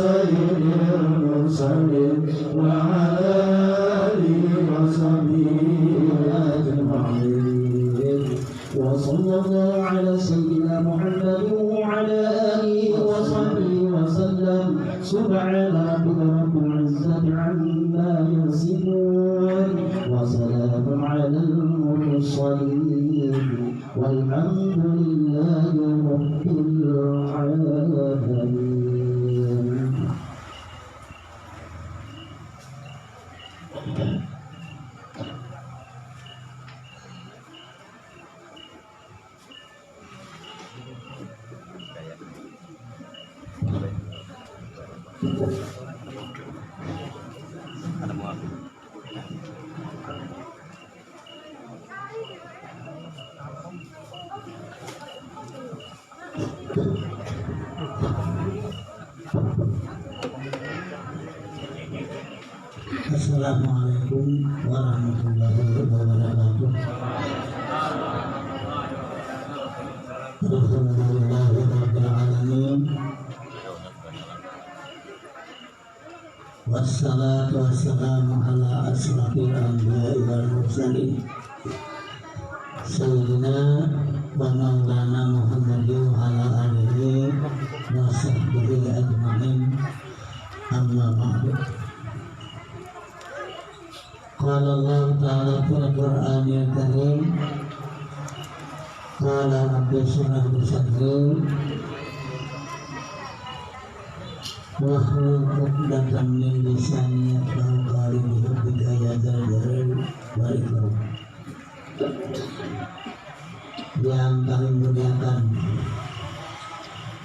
سيد المرسلين وعلى آله وصحبه أجمعين وصلى الله على سيدنا محمد وعلى آله وصحبه وسلم سبحان ربك رب العزة عما يصفون وسلام على المرسلين والحمد لله رب العالمين. Assalamualaikum warahmatullahi wabarakatuh. Alhamdulillahirabbil alamin. Wassalatu wassalamu ala asrafil anbiya'i wal mursalin sayyidina wa maulana Muhammadin wa ala alihi wa sahbihi ajma'in. Amma ba'du. Qala Allah ta'ala fil Qur'anil Karim qala rabbi shrah li sadri wahlul 'uqdatam min lisani yafqahu qawli bihubbika ya dzal jalali wal ikram. Yang kami muliakan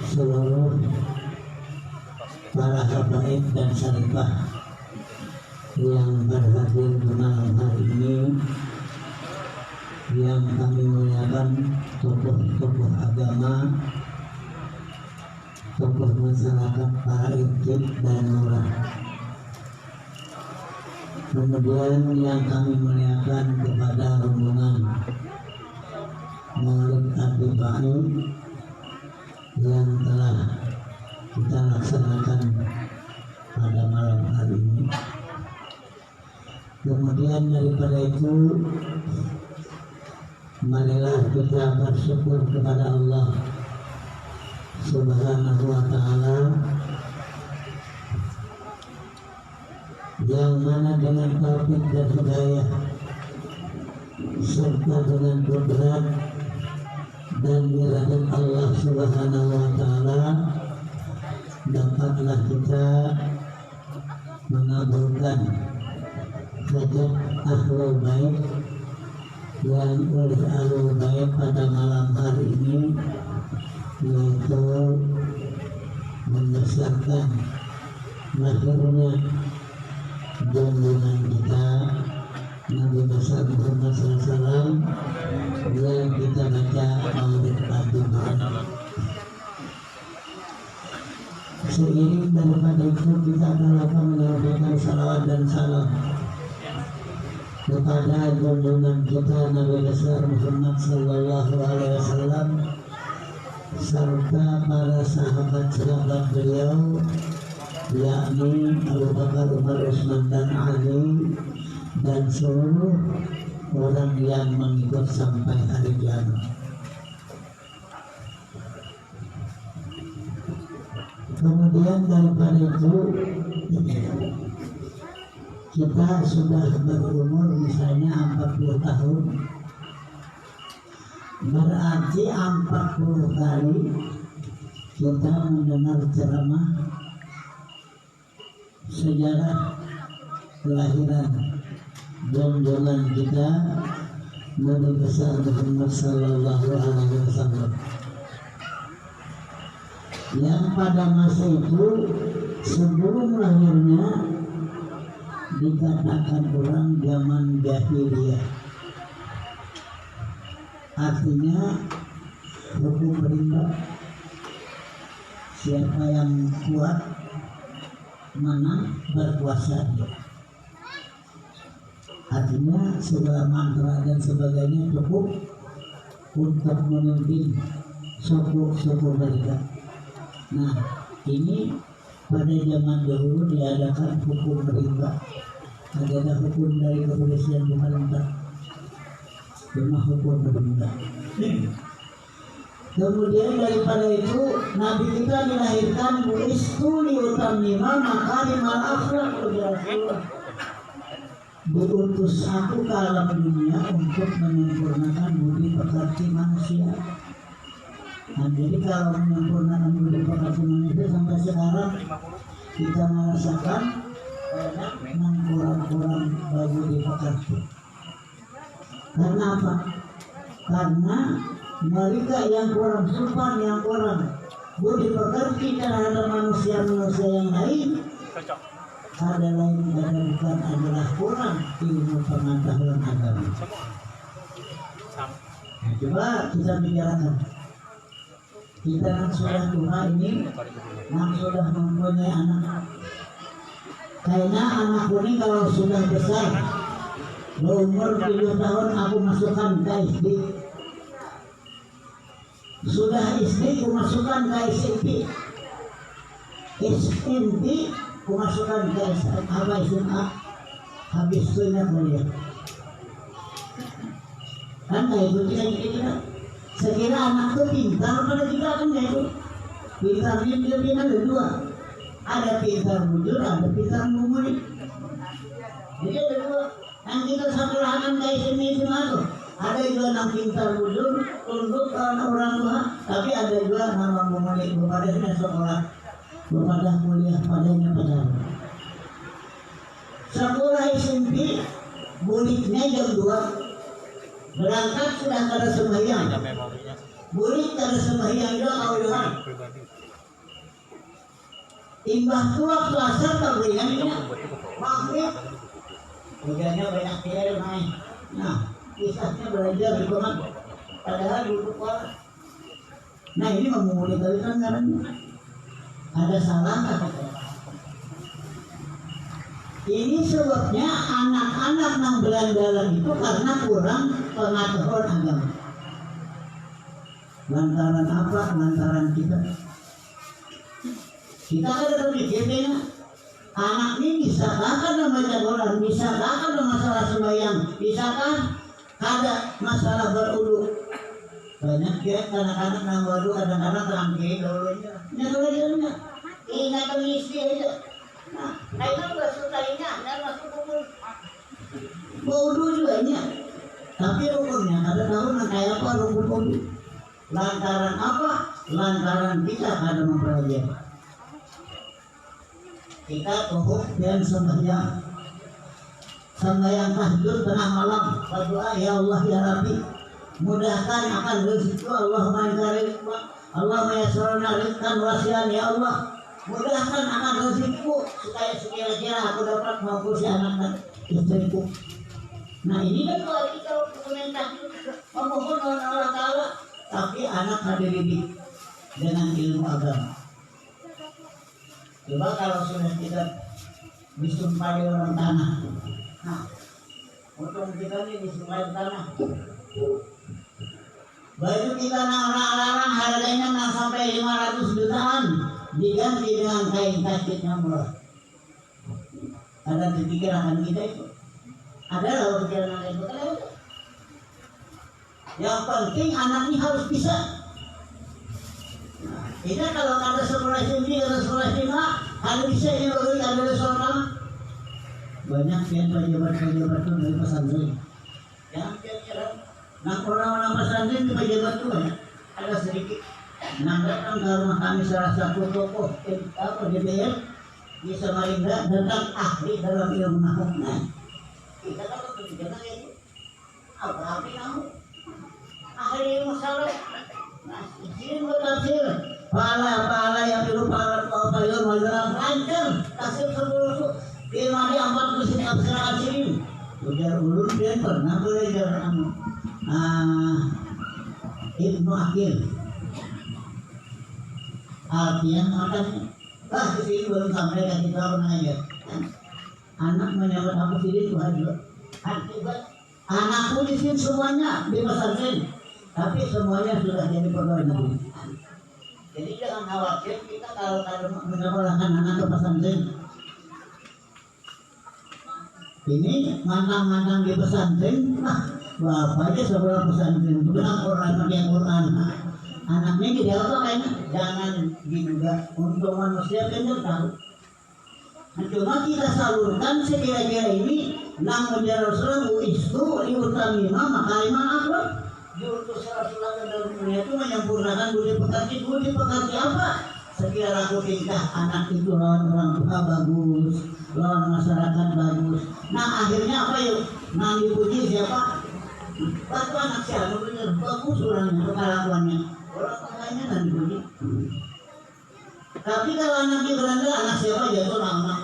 seluruh para habaib dan syarifah yang berhadir di malam hari ini, yang kami muliakan tokoh-tokoh agama, tokoh masyarakat, para ikut dan lurah. Kemudian yang kami muliakan kepada rombongan Maulid Abi Ba'i yang telah kita laksanakan pada malam hari ini. Kemudian daripada itu, marilah kita bersyukur kepada Allah Subhanahu wa ta'ala, yang mana dengan taufik dan hidayah serta dengan kudrat dan iradat Allah Subhanahu wa ta'ala, dapatlah kita mengabulkan hajat ahlul bait yang oleh ahlul bait pada malam hari ini, yaitu membesarkan lahirnya junjungan kita Nabi besar Muhammad SAW yang kita baca Maulid Abi Ba'i. Seiring daripada itu kita akan menyampaikan salawat dan salam kepada junjungan kita Nabi besar Muhammad Sallallahu Alaihi Wasallam serta para sahabat-sahabat beliau, yakni Abu Bakar, Umar, Utsman dan Ali, dan seluruh orang yang mengikut sampai hari kiamat. Kemudian daripada itu kita sudah berumur misalnya 40 tahun, berarti 40 kali kita mendengar ceramah sejarah kelahiran junjungan kita Nabi besar Muhammad Sallallahu Alaihi Wasallam, yang pada masa itu sebelum lahirnya dikatakan orang zaman jahiliyah, artinya hukum rimba, siapa yang kuat menang berkuasa dia. Artinya segala mantra dan sebagainya cukup untuk memimpin suku-suku mereka. Nah, ini pada zaman dahulu diadakan hukum rimba. Ada hukum dari kepolisian pemerintah, cuma hukum rimba. Kemudian daripada itu Nabi kita dilahirkan buistu liutammima makarimal akhlaq ya Rasulullah. Diutus aku ke alam dunia untuk menyempurnakan budi pekerti manusia. Nah, jadi kalau menyempurnakan budi pekerti manusia sampai sekarang kita merasakan banyak yang kurang-kurang budi pekerti. Karena apa? Karena mereka yang kurang sopan, yang kurang budi pekerti terhadap manusia-manusia yang lain, ada lain dan bukan adalah kurang ilmu pengetahuan agama. Nah, coba kita bicarakan. Kita kan sudah tua ini, yang sudah mempunyai anak. Kayaknya anak ini kalau sudah besar, umur 7 tahun aku masukkan ke SD. Sudah SD aku masukkan ke SMP. SMP aku masukkan ke SMA. Habis itu ingat kuliah. Kan kayak itu kita. Sekira anak itu pintar pada kita kan kayak itu. Pintarnya dia ada dua. Ada pintar bujur, ada pintar ngomongin. Jadi ada dua. Yang kita sekolahan kayak sini itu. Ada juga yang pintar bujur untuk orang tua, tapi ada juga nama ngomongin kepada sekolah, kepada kuliah, padanya pada. Sekolah SMP, buliknya jam 2. Berangkat sudah kada sembahyang. Bulik kada sembahyang juga awihan. Timbah tua puasa terberiannya maghrib. Hujannya banyak air naik. Nah, kisahnya belajar di komat. Padahal duduk puasa. Nah ini memulai dari kan ada salah kata. Ini sebabnya anak-anak yang berandalan itu karena kurang pengetahuan agama. Lantaran apa? Lantaran kita ada berpikirnya anak ini bisakah kada membaca Quran, bisakah kada masalah sembahyang, bisakah kada masalah berudu. Banyak dia anak-anak yang baru kadang-kadang terangkai dulunya. Ini dulunya ingat mengisi aja. Nah, kayaknya basuh kalinya dan masuk kubur. Wudu juga ini. Tapi rukunnya ada tahu nak kayak apa rukun. Lantaran apa? Lantaran kita ada mempelajari. Kita tuhuk dan sembahyang. Sembahyang tahajud tengah malam berdoa ya Allah ya Rabbi. Mudahkan akan rezeki Allahumma karim. Allahumma yassirna rizqan wasi'an ya Allah. Mudahkan akan rezekiku supaya sekira-kira aku dapat mengurusi anak dan istriku. Nah ini kan kalau kita komentar memohon Allah Ta'ala, tapi anak ada didik dengan ilmu agama. Coba kalau sudah kita disumpahi orang tanah, nah untuk kita ini disumpahi tanah, baju kita larang-larang harganya nggak sampai 500 jutaan. Diganti dengan kain kacitnya murah. Ada pikiran kita itu. Ada loh pikiran itu. Yang penting anaknya harus bisa. Nah, kita kalau ada sekolah tinggi, ada sekolah tinggi, ada bisa ini bagi ada sekolah. Banyak yang pejabat-pejabat itu dari pesantren. Yang kira-kira, nah orang-orang pesantren di pejabat itu banyak. Ada sedikit. Nah, datang ke rumah kami salah satu tokoh DPR di Samarinda, datang ahli dalam ilmu nahwu. Nah, kita dapat berbicara itu apa ahli nahwu? Ahli ilmu salaf. Nah, izin bertafsir. Pahala yang dulu para payung malah lancar tafsir seluruh di mana 40 tafsir asirin. Ujar ulun dia pernah belajar Ibnu Aqil. Artian akan di sini belum sampai kan kita mengajar. Anak menyebut aku sini Tuhan juga. Akibat anakku di sini semuanya di pesantren, tapi semuanya sudah jadi pegawai negeri. Jadi jangan khawatir kita kalau menyekolahkan anak ke pesantren. Ini mantan-mantan di pesantren, bapaknya sekolah pesantren, bilang Quran, anaknya di apa kayaknya, jangan diduga untuk manusia kan tahu. Cuma kita salurkan sekira-kira ini namun ya Rasulullah itu diutamina makalimah akhlak. Diutus Rasulullah ke dalam dunia itu menyempurnakan budi pekerti apa? Sekira aku tingkah anak itu lawan orang tua bagus, lawan masyarakat bagus. Nah akhirnya apa yuk? Nah dipuji siapa? Waktu anak siapa benar bagus orangnya, kelakuannya. Orang tuanya dan dipuji. Tapi kalau anaknya beranda, anak siapa jatuh nama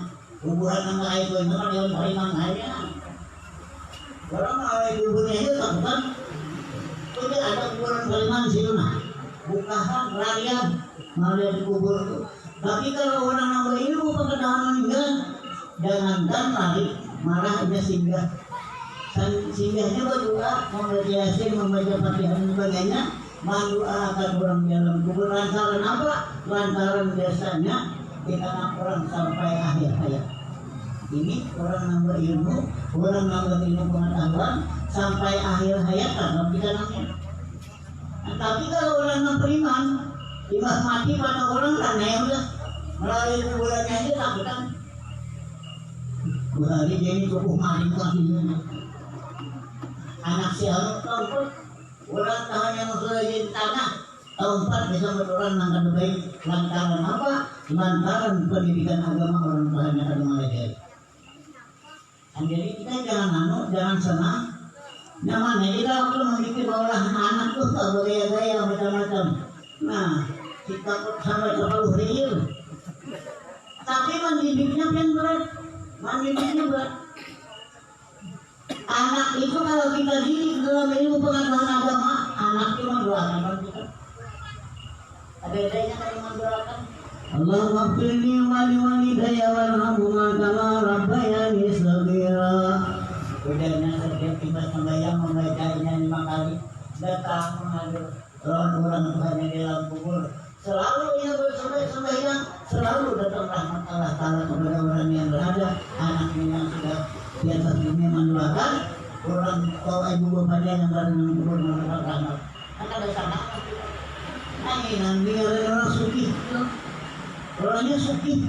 kuburan nama itu kan yang paling mangganya. Orang nama kuburnya itu kan itu ada kuburan Kaliman di situ nah, bukan larian malah dikubur itu. Tapi kalau orang nambah ilmu pengetahuan meninggal, jangankan lari, malah ada singgah. Singgahnya berdoa, membaca Yasin, membaca Fatihah dan sebagainya, mendoakan orang di dalam kubur. Lantaran apa? Lantaran biasanya kita orang sampai akhir hayat. Ini orang nambah ilmu, orang nambah ilmu pengetahuan sampai akhir hayat kan kita namanya. Nah, tapi kalau orang yang beriman, tiba mati pada orang kan ya udah melalui kuburannya aja takutan. Berarti jadi cukup mati kasihnya. Anak si anak tahu orang tahan yang sudah jadi tanah. Tahun 4 bisa berorang nangkan baik lantaran apa? Lantaran pendidikan agama orang tuanya agama legal. Jadi kita jangan senang. Namanya kita waktu memikir bahwa anak tuh tak bergaya-gaya macam-macam. Nah, kita pun sampai terlalu real. Tapi mendidiknya yang berat. Mendidiknya berat. Anak itu kalau kita didik dalam ilmu pengetahuan agama, anak itu mendoakan kita. Ada bedanya kalau mendoakan. Allahumma firli wali walidayya warhamhuma kama rabbayani shaghira. Udahnya setiap kita sembahyang membacanya 5 kali, datang mengadu orang banyak di dalam kubur. Selalu ia bersembahyang, selalu datang rahmat Allah Taala kepada orang yang berada. Anaknya yang sudah di atas dunia mendoakan, orang tua ibu bapaknya yang berada di kubur mendoakan rahmat. Akan datang rahmat kita. Nah, biar orang suki, orangnya suki.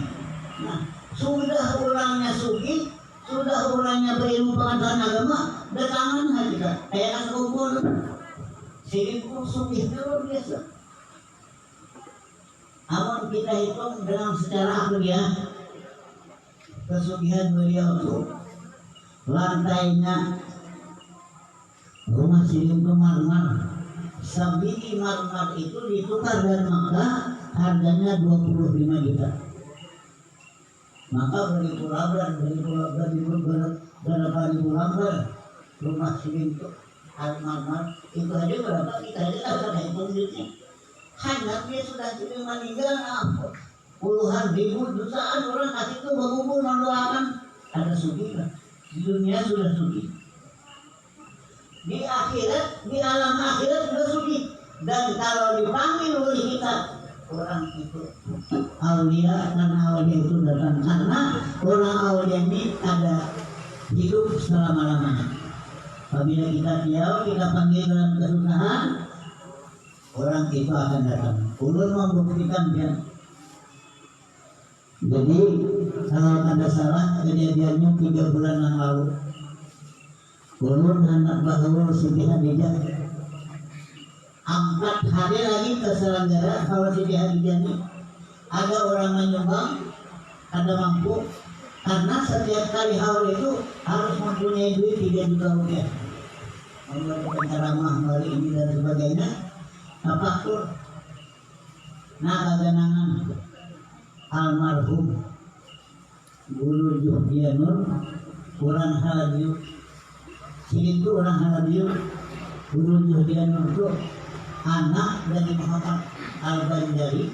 Nah, sudah orangnya suki, sudah orangnya berilmu pengetahuan agama, datangan kita kayak kan kubur. Sini pun suki luar biasa. Awan kita hitung dengan secara akliah kesugihan beliau itu lantainya rumah Silim itu marmer. Sabiti marmer itu ditukar dari Makkah harganya 25 juta. Maka beribu lambar berapa ribu lambar rumah Silim itu marmer itu aja berapa kita aja tak hitung duitnya. Hanya dia sudah meninggal puluhan ribu jutaan orang kasih itu berkumpul mendoakan ada sugi kan? Di dunia sudah sugi, di akhirat di alam akhirat sudah sugi. Dan kalau dipanggil oleh kita orang itu aulia, dan aulia itu datang karena orang aulia ini ada hidup selama-lamanya. Apabila kita diam, kita panggil dalam kesusahan, orang itu akan datang. Ulun membuktikan dia. Jadi kalau ada salah kejadiannya 3 bulan yang lalu. Ulun anak bahwa Siti Hadijah 4 hari lagi ke Selanggara. Kalau Siti Hadijah ini ada orang menyumbang, ada mampu. Karena setiap kali haul itu harus mempunyai duit 3 juta rupiah. Membuat ceramah hari ini dan sebagainya. Tafakur. Nah kaganangan almarhum Guru Juhdianur orang Haladiu. Sini itu orang Haladiu. Guru Juhdianur itu anak dari Muhammad Al-Banjari.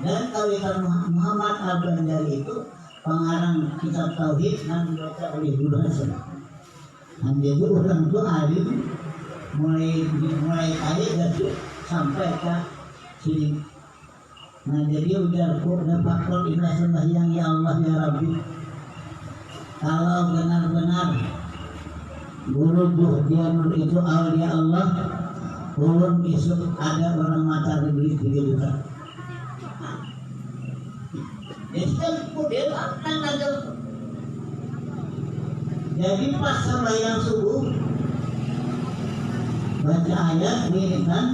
Dan kawitan Muhammad Al-Banjari itu pengarang kitab Tauhid yang dibaca oleh Guru Hasan. Dan jadi orang itu alim mulai kali dari sampai ke sini. Nah jadi ujarku dapat kul indah sembahyang ya Allah ya Rabbi. Kalau benar-benar guru Duhdianur itu aulia Allah, ulun isuk ada orang mata dibeli 3 juta. Jadi pas sembahyang subuh baca ayat wiridan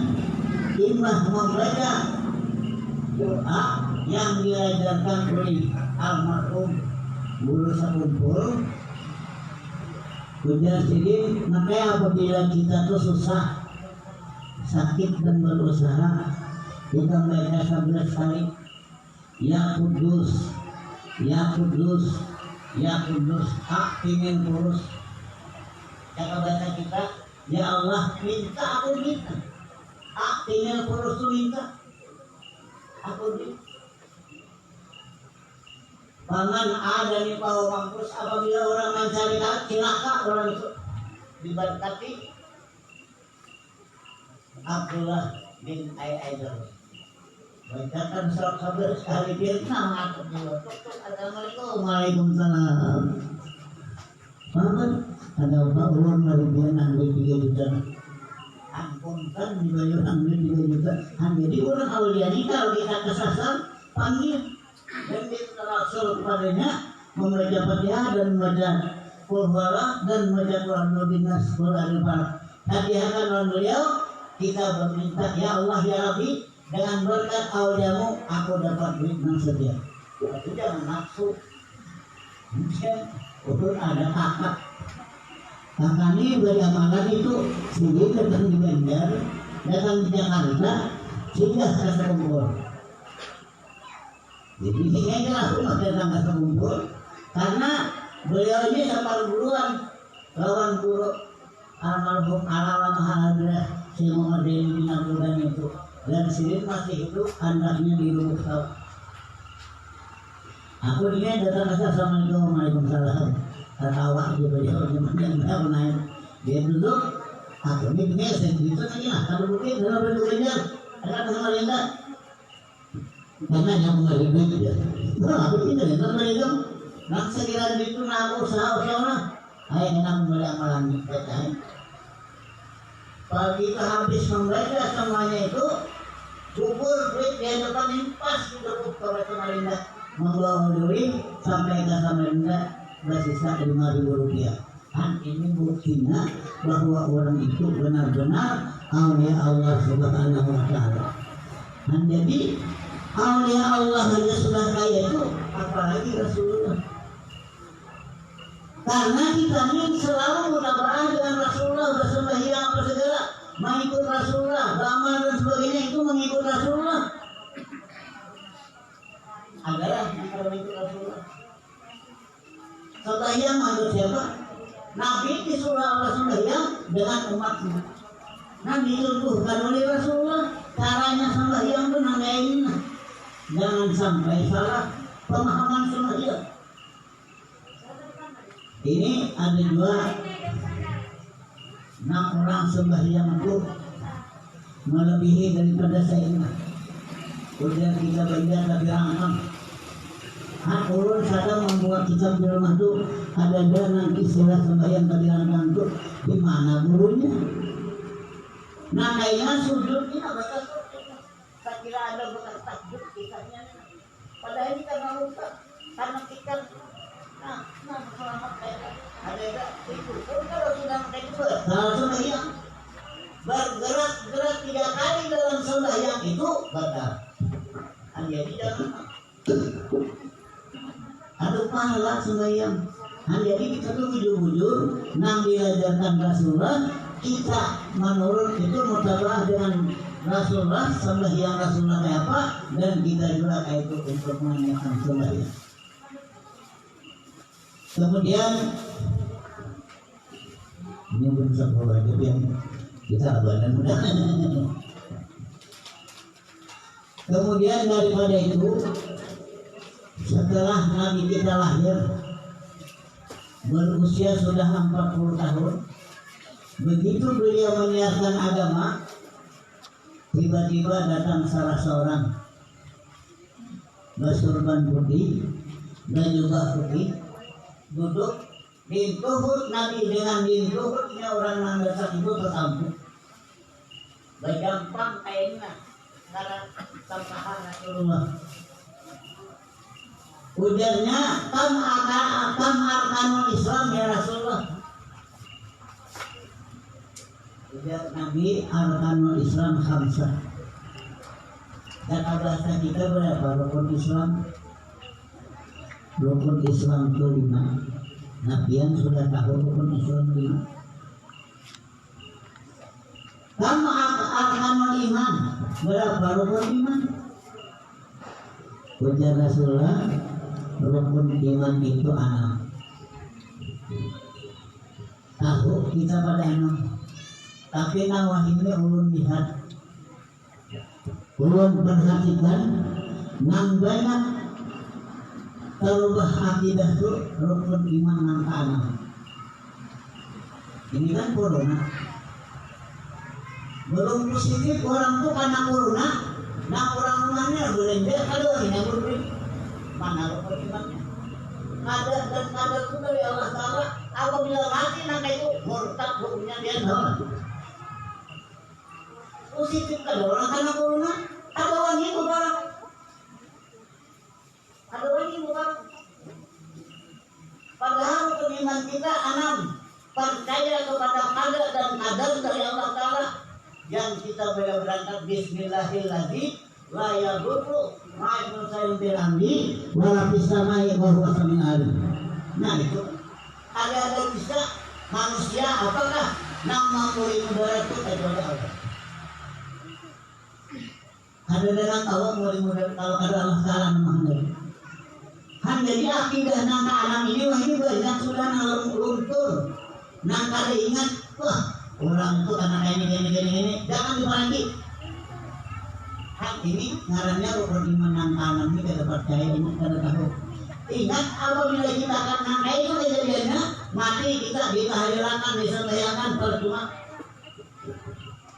imah membaca doa yang diajarkan oleh almarhum guru sekumpul. Ujar sedikit, makanya apabila kita tuh susah, sakit dan berusaha, kita baca 11 kali Ya Kudus, Ya Kudus, Ya Kudus, hak ingin kurus. Kata baca kita, Ya Allah minta aku minta, hak ingin kurus tu minta, aku minta. Paman ada nih Pak Mampus, apabila orang mencari cilaka orang itu diberkati. Abdullah bin Aidar bacakan surat kabar sekali dia mengatur dulu. Assalamualaikum, waalaikumsalam. Paman ada apa uang dari dia nanggung 3 juta. Ampunkan dibayar ambil 3 juta. Jadi orang aulia ini kalau kita kesasar panggil dan kita rasul kepadanya membaca Fatihah dan membaca Qul Huwallah dan membaca Quran Nabinas Quran Al-Falaq. Hadiahkan oleh beliau kita berminta ya Allah ya Rabbi dengan berkat auliamu aku dapat duit yang sedia. Itu jangan nafsu. Mungkin ada kakak ini beramalan itu sendiri datang di Banjar, datang di Jakarta, sudah rasa kumpul. Jadi ini jelas rumah datang rasa kumpul karena beliau ini sama guruan lawan guru almarhum Alama Mahaladra si Muhammad bin Abdullah itu dan sini masih hidup anaknya di Lubuk Sawah. Aku dia datang ke Assalamualaikum, waalaikumsalam. Tertawa juga dia orang yang naik. Dia duduk. Aku ini saya gitu lagi lah. Kalau mungkin dalam bentuk Banjar ada pemerintah. Karena yang mengalami itu ya. Aku tidak ada pemerintah. Nak sekiranya itu nak usaha. Ayo enak mulai amalan kita. Kalau kita habis membaca semuanya itu, kubur duit dia depan impas di depan kepada pemerintah. Membawa duit sampai ke Samarinda bersisa 5.000 rupiah. Dan ini buktinya bahwa orang itu benar-benar aulia Allah Subhanahu wa Ta'ala. Dan jadi aulia Allah saja sudah kaya itu, apalagi Rasulullah. Karena kita ini selalu mutaba'ah dengan Rasulullah, bersembahyang apa segala, mengikut Rasulullah, beramal dan sebagainya itu mengikut Rasulullah. Adalah antara mengikut Rasulullah. Sembahyang menurut siapa? Nabi disuruh Allah sembahyang dengan umatnya. Nabi dituduhkan oleh Rasulullah caranya sembahyang itu nangain. Jangan sampai salah pemahaman sembahyang. Ini ada 6 orang sembahyang itu melebihi daripada saya. Udah kita baca tapi rangkam. Ulun sadar membuat kitab di rumah itu ada nanti istilah sembahyang tadi rangkam itu di mana gurunya? Nah kayaknya sujud kita baca sujud. Saya kira ada bekas takjub kisahnya. Padahal kita nggak lupa karena kita selamat kayak ada itu. Kalau sudah kayak itu, kalau sembahyang bergerak 3 kali dalam sembahyang itu batal. Jadi jangan ada pahala sembahyang. Jadi kita tuh bujur-bujur nang diajarkan Rasulullah, kita menurut itu mutaba'ah dengan Rasulullah, sembahyang Rasulullah kayak apa, dan kita juga kayak itu untuk menanyakan sembahyang. Kemudian ini belum sekolah jadi yang kita abaikan mudah. Kemudian daripada itu setelah Nabi kita lahir berusia sudah 40 tahun, begitu beliau menyiarkan agama, tiba-tiba datang salah seorang bersurban putih, berjubah putih, duduk di tuhut Nabi dengan di tuhutnya orang landasan itu tertampuk. Bergampang kainnya karena sampahan Rasulullah. Ujarnya, kam arkanul Islam ya Rasulullah. Ujar Nabi, arkanul Islam khamsah. Kata bahasa kita berapa rukun Islam? Rukun Islam itu 5. Nabian sudah tahu rukun Islam 5. Kam arkanul iman, berapa rukun iman? Ujar Rasulullah, rukun iman itu 6. Tahu kita pada 6. Tapi nawah ini ulun lihat, ulun perhatikan, nang banyak terubah akidah itu rukun iman nang tanah. Ini kan corona. Belum positif orang tuh karena corona, nah orang rumahnya belanja kalau ini berbeda. Mana rukun imannya? Ada dan ada itu dari Allah Taala. Apabila mati nang itu murtad hukumnya dia tahu. Positif kalau orang karena corona, ada wangi bukan? Ada wangi bukan? Padahal rukun iman kita 6, percaya kepada qadar dan qadar dari Allah Taala. Yang kita berangkat bismillahirrahmanirrahim la yadurru ma'al sayyidil amri wa la bisamai wa huwa samiul alim. Nah itu ada bisa manusia apakah nama murid mudarat itu kecuali Allah. Ada dengan Allah murid-murid kalau ada Allah Taala namanya. Kan jadi akidah nang alam ini wah ini banyak sudah nang luntur. Nang kada ingat, wah orang itu karena ini jangan diparangi. Hak ini ngarannya rukun iman nang alam ini kada percaya ini kada tahu. Ingat apabila kita akan nang itu kejadiannya mati kita ditahlilakan disembahyangkan percuma.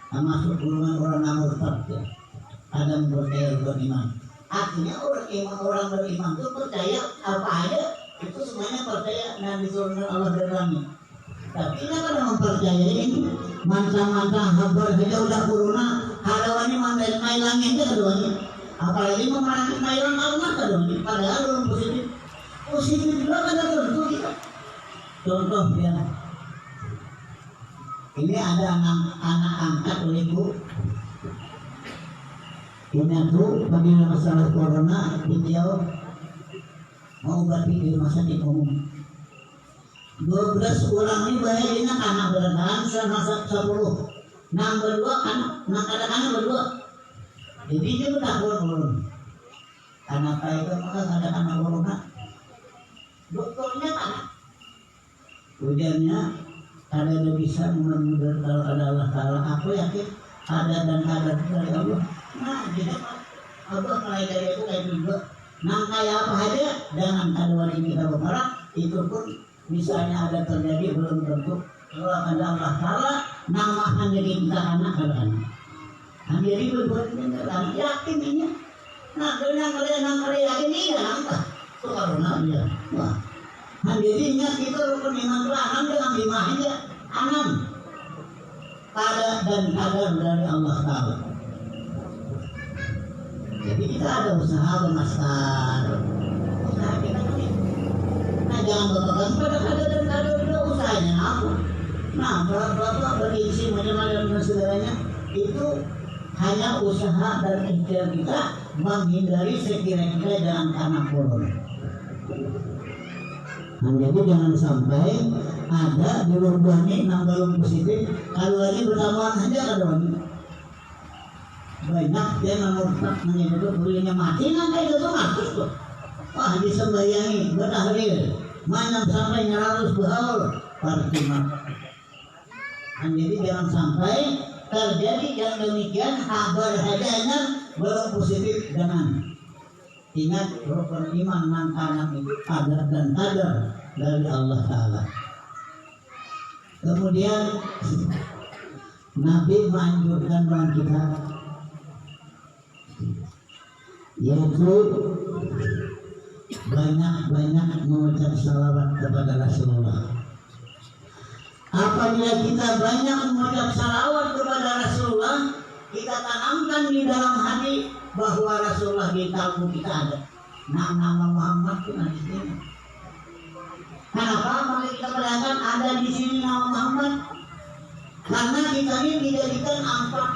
Termasuk golongan orang murtad ya. Ada percaya beriman. Artinya orang beriman itu percaya apa aja itu semuanya percaya dan diturunkan Allah dari langit. Tapi ini kan mempercayai mantang-mantang habar saja udah corona hadawannya main langitnya keduanya. Apalagi memerangi main Allah keduanya. Padahal belum positif juga kada tentu kita. Contoh ya. Ini ada anak angkat olehku. Ini tuh bagi masalah corona beliau mau obati di rumah sakit umum. 12 orang ini bayarnya anak berenang sama 10. Nang berdua anak, nang anak berdua. Jadi dia udah turun. Anak itu maka ada anak corona. Dokternya anak. Ujarnya ada yang bisa mudah-mudahan kalau ada Allah Taala. Aku yakin ada dan ada dari Allah. Nah, jadi Allah mulai dari itu kayak juga. Nah, kayak apa aja dengan kaduan ini kalau marah itu pun misalnya ada terjadi belum tentu kalau ada Allah Taala nama jadi kita anak kan. Jadi berbuat ini kan yakin ini. Nah, dengan kalian yakin ini kan apa? Itu karena dia. Wah, jadi ingat kita rukun iman itu 6 dengan 5 aja 6. Qadar dan qadar dari Allah Taala. Jadi kita ada usaha bermasker. Usaha kita ini. Nah jangan berpegang pada qadar dan qadar itu usahanya apa? Nah berapa berisi macam-macam dan segalanya itu hanya usaha dan ikhtiar kita menghindari sekiranya kita jangan karena corona. Nah, jadi jangan sampai ada di luar ini yang belum positif, kalau lagi bersamaan saja ada banyak dia menguruskan menyebut belinya mati nanti itu masuk tuh. Wah disembayangi bertahlil, mana sampai 100 berhaul percuma. Nah, jadi jangan sampai terjadi yang demikian kabar hajanya belum positif jangan. Ingat rukun iman nang kanan itu qadar dan qadar dari Allah Taala. Kemudian Nabi menganjurkan kita yaitu banyak-banyak mengucap salawat kepada Rasulullah. Apabila kita banyak mengucap salawat kepada Rasulullah, kita tanamkan di dalam hati bahwa Rasulullah di kalbu kita ada. Nama Muhammad itu ada di sini. Kenapa? Maka kita perhatikan ada di sini nama Muhammad. Karena kita ini dijadikan empat.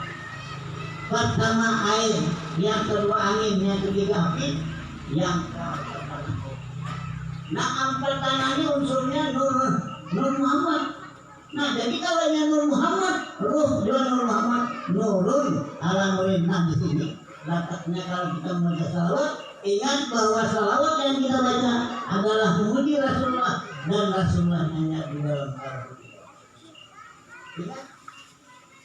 Pertama air, yang kedua angin, yang ketiga api, yang nah empat tanah ini unsurnya Nur Muhammad. Nah jadi kalau yang Nur Muhammad, ruh juga Nur Muhammad, nurun ala nurin. Nah di sini letaknya kalau kita membaca salawat, ingat bahwa salawat yang kita baca adalah memuji Rasulullah dan Rasulullah hanya di dalam Al-Quran.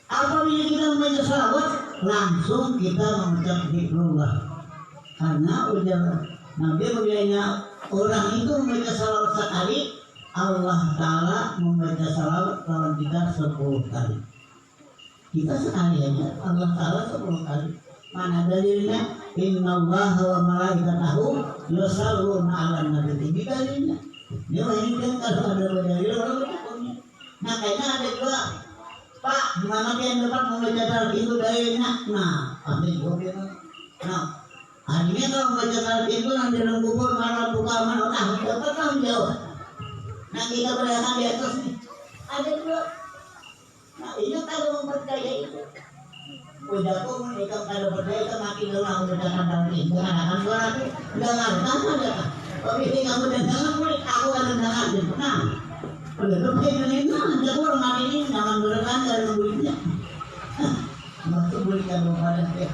Apabila kita membaca salawat, langsung kita mengucap zikrullah. Karena ujar Nabi berbiaya orang itu membaca salawat sekali, Allah Ta'ala membaca salawat lawan kita 10 kali. Kita sekali aja, Allah Ta'ala 10 kali. Mana dalilnya? Innallaha wa malaikatahu yusholluna 'alan nabi. Ini dalilnya. Dia ini kan kalau ada dalil orang berhukumnya. Nah kayaknya ada juga, Pak, gimana yang dapat membaca salawat itu dalilnya? Nah, pasti gue bilang. Nah, akhirnya kalau membaca salawat itu nanti dalam kubur marah buka mana dapat tanggung jawab. Nah kita berdatangan di atas nih, ada juga. Nah ini kalau mempercaya itu, udah pun mereka kalau percaya itu makin lelah mengerjakan dalam ini. Akan suara itu dengar, ada kan? Tapi ini kamu dengar, murid aku akan dengar. Nah, udah tuh kayak gini, nah jadi orang mati ini jangan berdekat dari muridnya. Maksud murid kalau pada dia.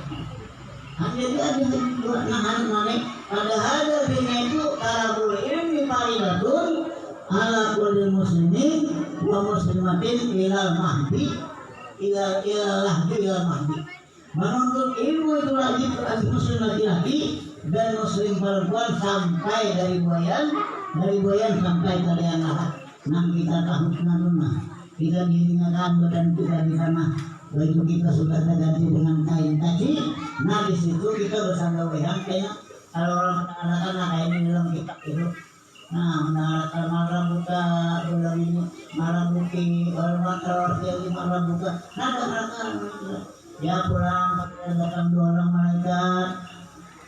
Jadi ada dua nahan mana? Padahal dari itu karabul ilmi faridatun ala kulli muslimin wa muslimatin ilal mahdi ilal mahdi. Menuntut ilmu itu wajib bagi muslim laki-laki dan muslim perempuan sampai dari buayan sampai kalian lahat. Nah kita tahu kenapa kita diingatkan badan kita di sana. Baju kita sudah terganti dengan kain kaci. Nah di situ kita bersandar wayang kayak kalau orang mengatakan kain ini dalam kitab itu. Nah, menarakan marah buka bulan ini marah buki orang teror yang marah buka. Nah, ada ya pulang datang 2 orang malaikat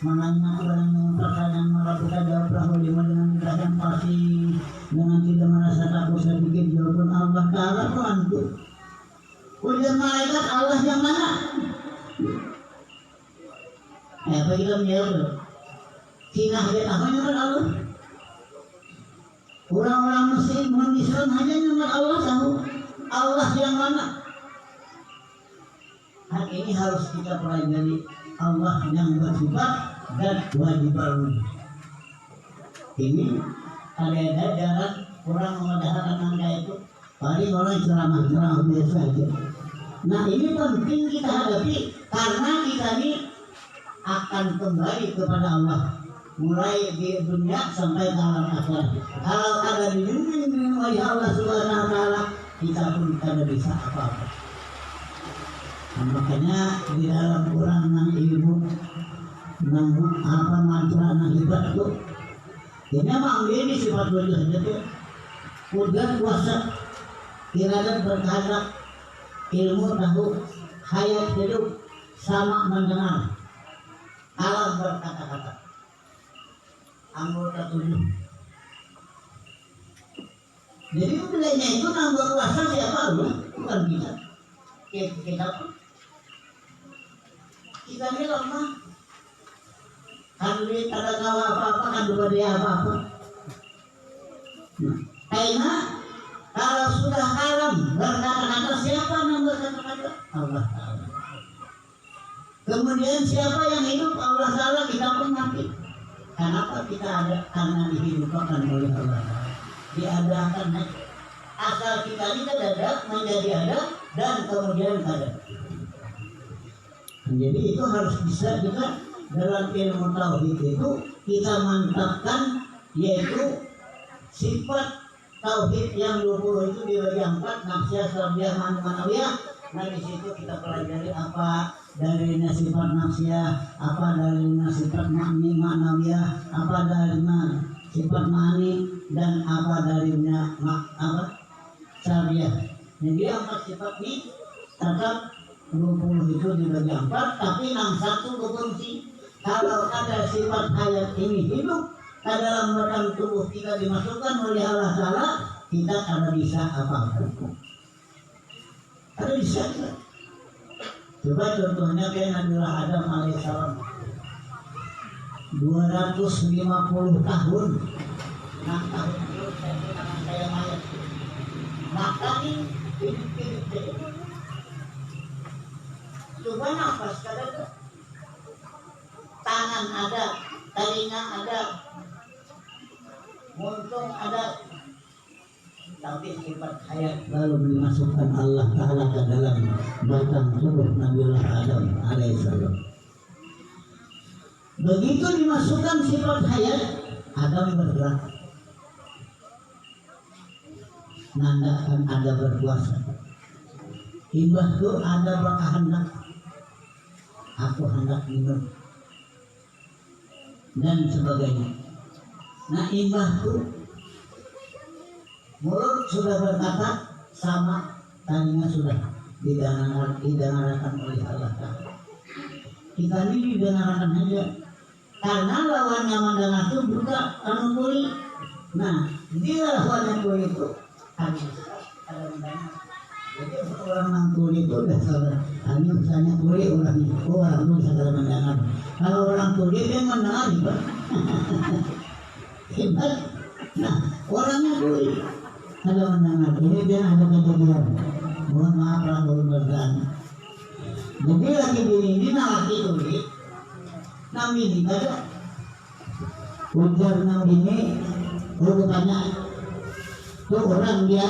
menanya orang pertanyaan marah buka jawab rahulima dengan keadaan pasti dengan tidak merasa takut sedikit jawaban Allah Ta'ala bantu. Ujian malaikat Allah yang mana? Apa kita menjawab? Cina lihat apa yang Allah? Orang-orang muslim Islam hanya nyembah Allah tahu Allah yang mana. Hal ini harus kita pelajari. Allah yang bersifat dan wajib baru. Ini ada jalan orang mengatakan angka itu. Paling orang ceramah biasa aja. Nah ini penting kita hadapi karena kita ini akan kembali kepada Allah. Mulai di dunia sampai ke alam akhirat. Kalau ada dibimbing oleh Allah Subhanahu wa Ta'ala, kita pun tidak bisa apa-apa. Nah, makanya di dalam Quran yang ilmu apa mantra yang hebat itu, ini memang ini sifat wajah saja tuh. Kudrat kuasa, iradat berkehendak, ilmu tahu, hayat hidup, sama mendengar, alam berkata-kata. Anggota 7. Jadi nilainya itu nambah kuasa siapa Allah? Bukan kita. Kita ini lemah. Kan duit ada kawa apa-apa, kan juga dia apa-apa. Nah, karena kalau sudah alam berkata-kata siapa yang berkata-kata? Allah Ta'ala. Kemudian siapa yang hidup? Allah Ta'ala. Kita pun mati. Kenapa kita ada? Karena dihidupkan oleh Allah. Diadakan asal kita ini ada menjadi ada dan kemudian ada. Jadi itu harus bisa kita dalam ilmu tauhid itu kita mantapkan, yaitu sifat tauhid yang 20 itu dibagi 4, nafsiyah, sabriyah, manawiyah, Nah di situ kita pelajari apa dari sifat nafsiyah, apa dari sifat ma'nawiyah, apa dari sifat ma'ani, dan apa darinya syariah. Jadi 4 sifat ini tetap 20 itu dibagi 4, tapi 61 berfungsi. Kalau ada sifat hayat ini hidup dalam badan tubuh kita dimasukkan oleh Allah Ta'ala, kita tidak bisa apa-apa. Ada bisa. Coba contohnya kayak Nabi Adam alaihissalam 250 tahun. Nah tahun itu saya mayat. Maka ini hidup. Coba nafas kada, tangan ada, telinga ada, muntung ada, tapi sifat hayat lalu dimasukkan Allah Ta'ala ke dalam batang tubuh Nabi Adam alaihissalam. Begitu dimasukkan sifat hayat, Adam bergerak, nandakan ada berkuasa. Ibah itu ada berkehendak, aku hendak minum dan sebagainya. Nah ibah itu mulut sudah berkata sama, telinga sudah didengarkan oleh Allah Ta'ala. Kita ini didengarkan saja, karena lawannya mendengar itu buka kuli. Nah dia lawannya kuli itu ada mendengar. Jadi orang mangkuli itu udah salah. Hanya misalnya kuli orang itu bisa mendengar. Kalau orang kuli dia mendengar juga. Hebat. Nah orangnya kuli kalau mendengar. Ini dia ada kejadian. Mohon maaf lah belum berani. Jadi lagi ini laki kuli. Nabi ini ada. Ujar Nabi ini rupanya tuh orang dia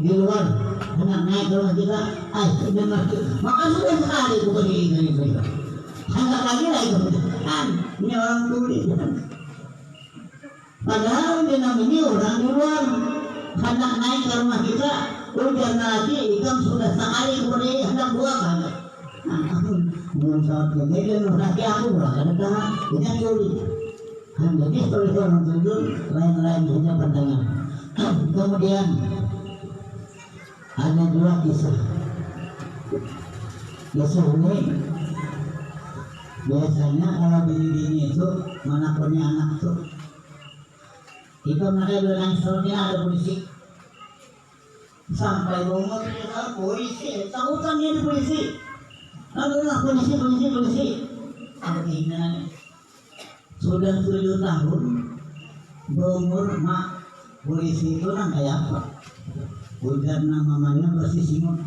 di luar. Hendak naik ke rumah kita, sudah masuk. Maka sudah sekali itu begini. Hendak lagi kan, ini orang tuli. Padahal dia ini orang di luar. Hendak naik ke rumah kita, ujar lagi, ikan sudah sekali kemudian hendak 2 kali. Belum saat lagi, dan laki aku berada tangan, ini tuli. Jadi setelah orang tuli, lain-lain saja pandangan. Kemudian ada 2 kisah. Kisah ini biasanya kalau bini-bini itu mana punya anak tuh, itu mereka bilang soalnya ada polisi. Sampai rumah kita polisi, tahutan ini polisi. Lalu polisi. Akhirnya sudah 7 tahun berumur mak polisi itu kan kayak apa? Ujar namanya pasti Simon.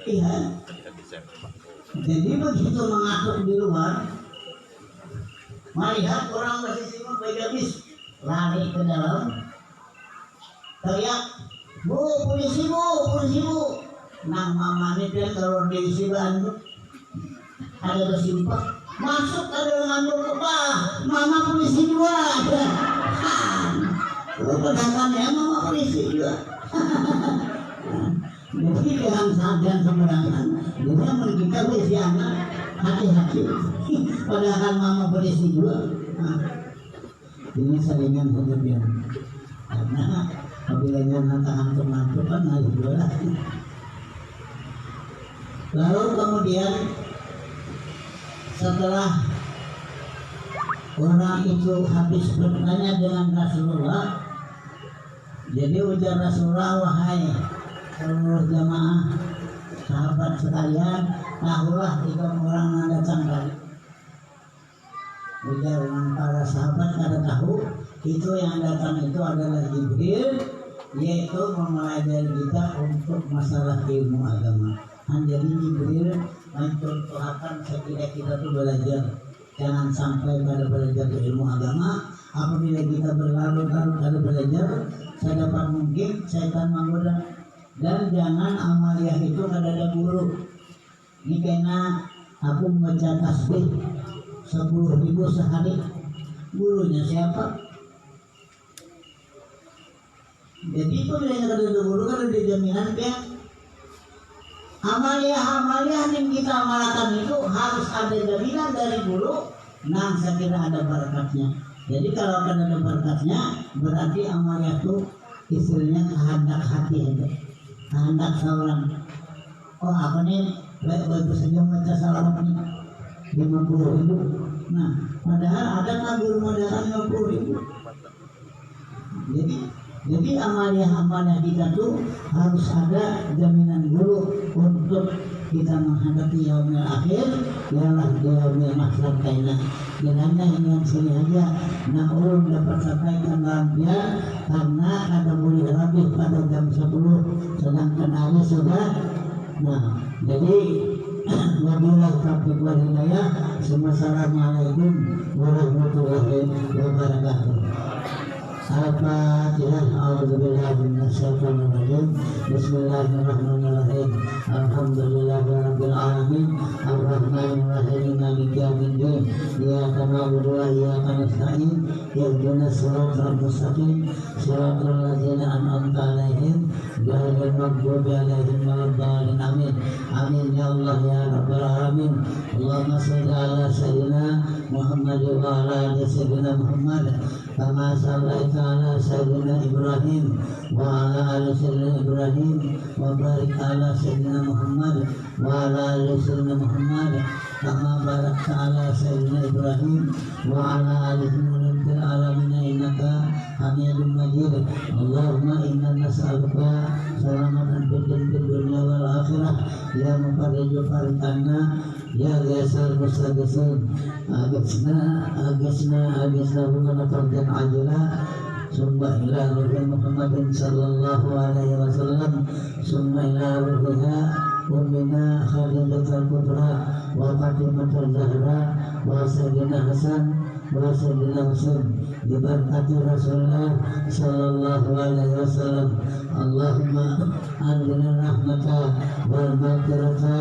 Iya. Jadi begitu mengatur di luar, melihat orang pasti Simon habis lari ke dalam, teriak, bu polisi bu. Nah mamanya dia kalau di Bandung ada bersimpak, masuk ke dalam mama polisi 2. Pedagangannya mama polisi juga. Jadi jangan sadar sembarangan. Jadi yang kita polisi anak hati-hati. Padahal mama polisi juga. Ini saringan kemudian. Karena apabila tahan teman-teman kan harus jualan. Lalu kemudian setelah orang itu habis bertanya dengan Rasulullah, jadi ujar Rasulullah, wahai seluruh jamaah sahabat sekalian, tahulah 3 orang yang datang kali. Ujar dengan para sahabat kada tahu, itu yang datang itu adalah Jibril, yaitu mempelajari kita untuk masalah ilmu agama. Jadi Jibril mencontohkan sekiranya kita tuh belajar. Jangan sampai pada belajar ilmu agama. Apabila kita berlarut-larut pada belajar, sedapat mungkin setan menggoda. Dan jangan amaliyah itu ada guru. Ini karena aku membaca tasbih 10.000 sehari. Gurunya siapa? Jadi itu bilangnya kada dulu kan ada jaminan kayak amalia yang kita amalkan itu harus ada jaminan dari dulu. Nah, saya kira ada barakatnya. Jadi kalau akan ada barakatnya, berarti amalia itu istilahnya kehendak hati aja, kehendak seorang. Oh apa nih, baik saja baca salawat nih 50.000. Nah, padahal ada kabur modal 50.000. Jadi amalia kita tuh harus ada jaminan dulu untuk kita menghadapi yaumil akhir, ialah yaumil mahsyar kaina. Kiranya ini yang sini aja, nah ulun dapat sampaikan lampian karena ada boleh habis pada jam 10, sedangkan hari sudah. Nah, jadi wabillahi taufiq wal hidayah. Assalamualaikum warahmatullahi wabarakatuh. Al-Fatihah. A'udzubillahi minasyaitonir rajim. Bismillahirrahmanirrahim. Alhamdulillahirabbil alamin. Arrahmanir rahim. Maliki yaumiddin. Iyyaka na'budu wa iyyaka nasta'in. Ihdinas siratal mustaqim. Shiratal ladzina an'amta 'alaihim ghairil maghdubi 'alaihim waladdallin. Amin. Amin ya Allah ya rabbal alamin. Allahumma shalli ala sayyidina Muhammad wa ala ali sayyidina Muhammad kama shallaita ala sayyidina Ibrahim wa ala ali sayyidina Ibrahim wa barik ala sayyidina Muhammad wa ala ali sayyidina Muhammad kama barakta ala sayyidina Ibrahim wa ala ali fil alamin innaka Hamidum Majid. Allahumma inna nas'aluka salamatan fid dunya wal akhirah ya mufarriju farqana ya ghasal mustaghfir agisna bukan fardan ajila summa ila ruhi Muhammadin sallallahu alaihi wasallam summa ila ruhiha ummina Khadijatul Kubra wa Fatimatul Zahra wa Sayyidina Hasan wa Sayyidina Husain bi barakati Rasulullah sallallahu alaihi wasallam. Allahumma anzilna rahmata wal maghfirata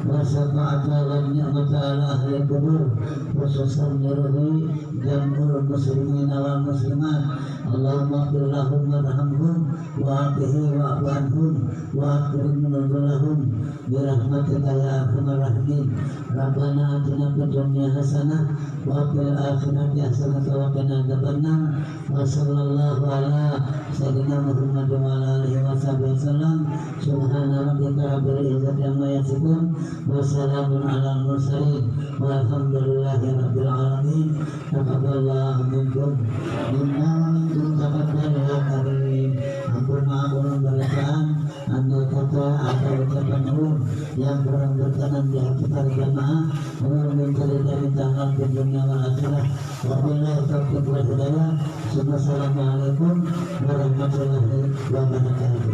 wa syafa'ata wa ni'mata ala ahli kubur khususan ruhi jam'ul muslimin wal muslimat. Allahumma ighfir lahum warhamhum wa afihi wa afu anhum wa akrim nuzulahum bi rahmatika ya arhamar rahimin. Rabbana atina fid dunya hasanah wa fil akhirati hasanah wa qina adzabannar. Wa sallallahu ala sayyidina Muhammad wa ala alihi wasallam. Subhana rabbika rabbil izzati amma yasifun wa salamun alal mursalin walhamdulillahi rabbil alamin. Taqabbalallahu minkum minna wa minkum taqabbal ya karim. Ampun maafun bacaan andai kata atau ucapan ulun yang kurang berkenan di hati para jamaah, ulun mencari dari tangan di dunia wal akhirah. Wabillahi taufiq wal hidayah. Assalamualaikum warahmatullahi wabarakatuh.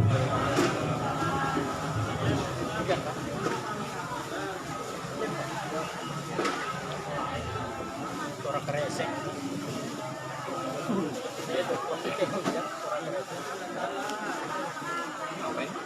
Apa ya?